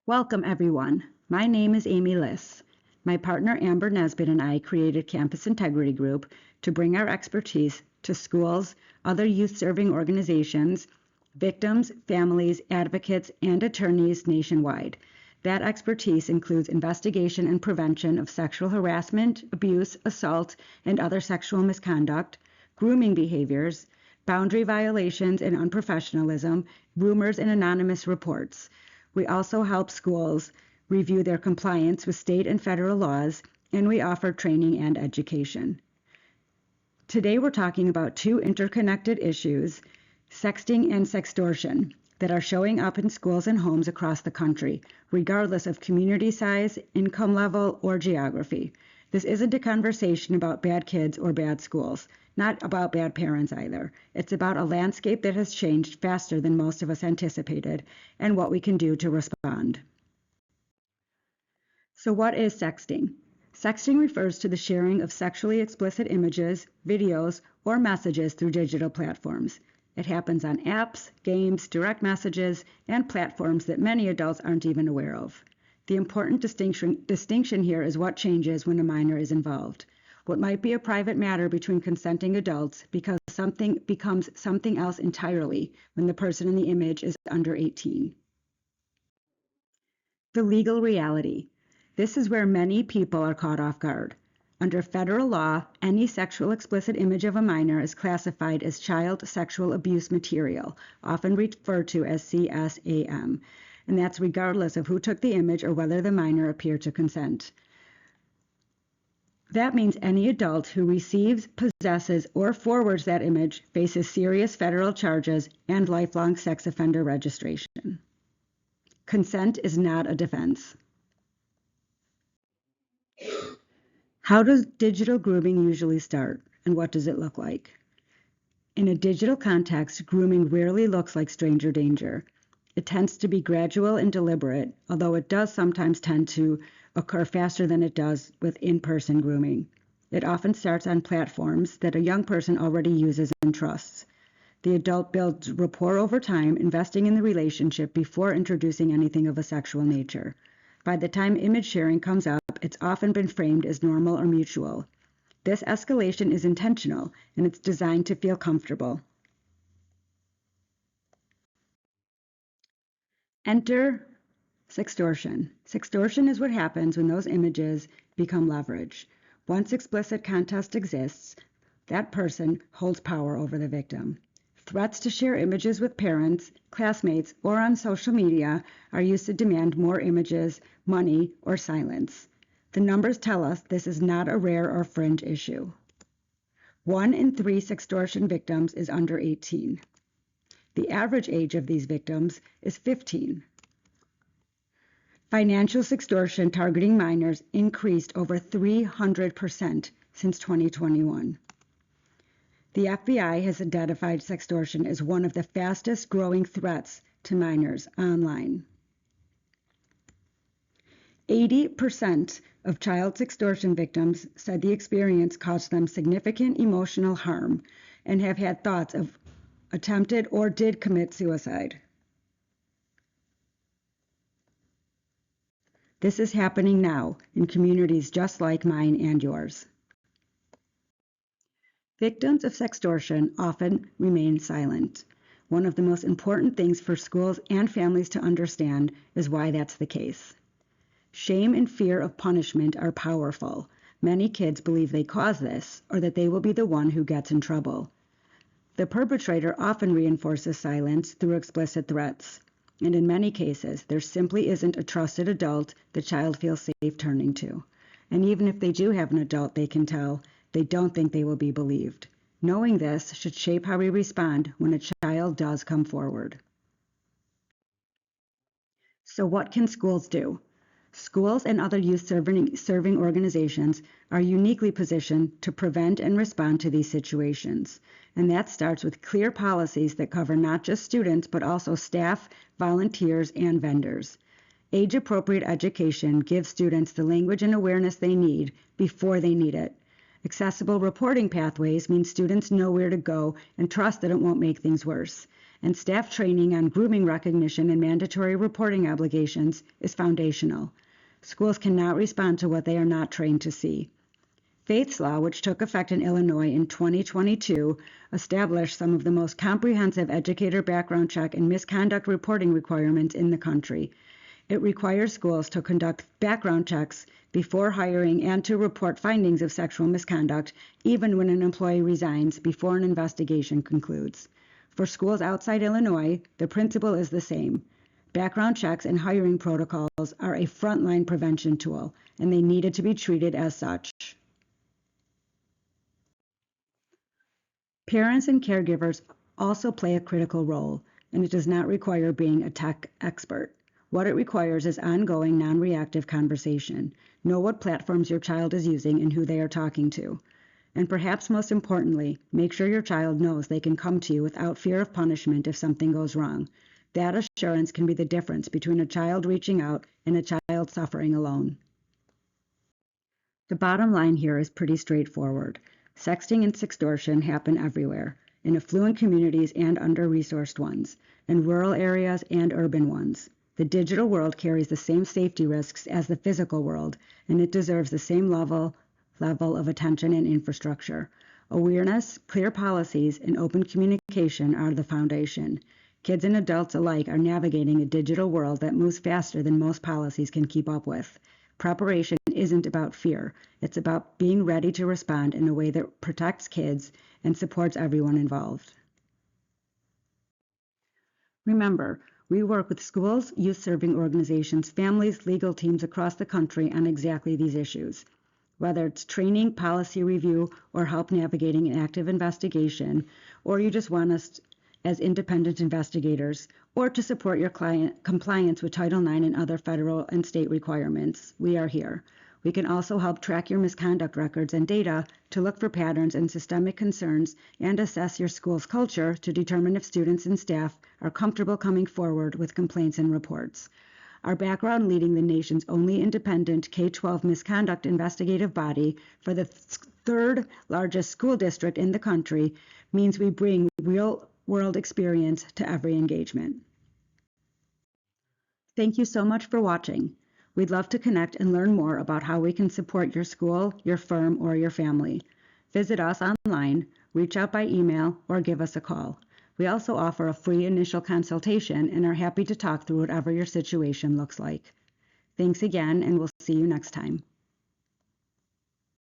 Welcome, everyone. My name is Amy Liss. My partner Amber Nesbitt and I created Campus Integrity Group to bring our expertise to schools, other youth-serving organizations, victims, families, advocates, and attorneys nationwide. That expertise includes investigation and prevention of sexual harassment, abuse, assault, and other sexual misconduct, grooming behaviors, boundary violations and unprofessionalism, rumors and anonymous reports. We also help schools review their compliance with state and federal laws, and we offer training and education. Today we're talking about two interconnected issues, sexting and sextortion, that are showing up in schools and homes across the country, regardless of community size, income level, or geography. This isn't a conversation about bad kids or bad schools, not about bad parents either. It's about a landscape that has changed faster than most of us anticipated and what we can do to respond. So what is sexting? Sexting refers to the sharing of sexually explicit images, videos, or messages through digital platforms. It happens on apps, games, direct messages, and platforms that many adults aren't even aware of. The important distinction here is what changes when a minor is involved. What might be a private matter between consenting adults becomes something else entirely when the person in the image is under 18. The legal reality. This is where many people are caught off guard. Under federal law, any sexual explicit image of a minor is classified as child sexual abuse material, often referred to as CSAM, and that's regardless of who took the image or whether the minor appeared to consent. That means any adult who receives, possesses, or forwards that image faces serious federal charges and lifelong sex offender registration. Consent is not a defense. How does digital grooming usually start, and what does it look like? In a digital context, grooming rarely looks like stranger danger. It tends to be gradual and deliberate, although it does sometimes tend to occur faster than it does with in-person grooming. It often starts on platforms that a young person already uses and trusts. The adult builds rapport over time, investing in the relationship before introducing anything of a sexual nature. By the time image sharing comes up, it's often been framed as normal or mutual. This escalation is intentional, and it's designed to feel comfortable. Enter sextortion. Sextortion is what happens when those images become leverage. Once explicit context exists, that person holds power over the victim. Threats to share images with parents, classmates, or on social media are used to demand more images, money, or silence. The numbers tell us this is not a rare or fringe issue. 1 in 3 sextortion victims is under 18. The average age of these victims is 15. Financial sextortion targeting minors increased over 300% since 2021. The FBI has identified sextortion as one of the fastest growing threats to minors online. 80% of child sextortion victims said the experience caused them significant emotional harm and have had thoughts of attempted or did commit suicide. This is happening now in communities just like mine and yours. Victims of sextortion often remain silent. One of the most important things for schools and families to understand is why that's the case. Shame and fear of punishment are powerful. Many kids believe they cause this or that they will be the one who gets in trouble. The perpetrator often reinforces silence through explicit threats, and in many cases, there simply isn't a trusted adult the child feels safe turning to. And even if they do have an adult they can tell, they don't think they will be believed. Knowing this should shape how we respond when a child does come forward. So what can schools do? Schools and other youth-serving organizations are uniquely positioned to prevent and respond to these situations. And that starts with clear policies that cover not just students, but also staff, volunteers, and vendors. Age-appropriate education gives students the language and awareness they need before they need it. Accessible reporting pathways mean students know where to go and trust that it won't make things worse. and staff training on grooming recognition and mandatory reporting obligations is foundational. Schools cannot respond to what they are not trained to see. Faith's Law, which took effect in Illinois in 2022, established some of the most comprehensive educator background check and misconduct reporting requirements in the country. It requires schools to conduct background checks before hiring and to report findings of sexual misconduct, even when an employee resigns before an investigation concludes. For schools outside Illinois, the principle is the same. Background checks and hiring protocols are a frontline prevention tool, and they needed to be treated as such. Parents and caregivers also play a critical role, and it does not require being a tech expert. What it requires is ongoing, non-reactive conversation. Know what platforms your child is using and who they are talking to. And perhaps most importantly, make sure your child knows they can come to you without fear of punishment if something goes wrong. That assurance can be the difference between a child reaching out and a child suffering alone. The bottom line here is pretty straightforward. Sexting and sextortion happen everywhere, in affluent communities and under-resourced ones, in rural areas and urban ones. The digital world carries the same safety risks as the physical world, and it deserves the same level of attention and infrastructure. Awareness, clear policies, and open communication are the foundation. Kids and adults alike are navigating a digital world that moves faster than most policies can keep up with. Preparation isn't about fear. It's about being ready to respond in a way that protects kids and supports everyone involved. Remember, we work with schools, youth-serving organizations, families, legal teams across the country on exactly these issues. Whether it's training, policy review, or help navigating an active investigation, or you just want us as independent investigators, or to support your client compliance with Title IX and other federal and state requirements, we are here. We can also help track your misconduct records and data to look for patterns and systemic concerns and assess your school's culture to determine if students and staff are comfortable coming forward with complaints and reports. Our background leading the nation's only independent K-12 misconduct investigative body for the third largest school district in the country means we bring real-world experience to every engagement. Thank you so much for watching. We'd love to connect and learn more about how we can support your school, your firm, or your family. Visit us online, reach out by email, or give us a call. We also offer a free initial consultation and are happy to talk through whatever your situation looks like. Thanks again, and we'll see you next time.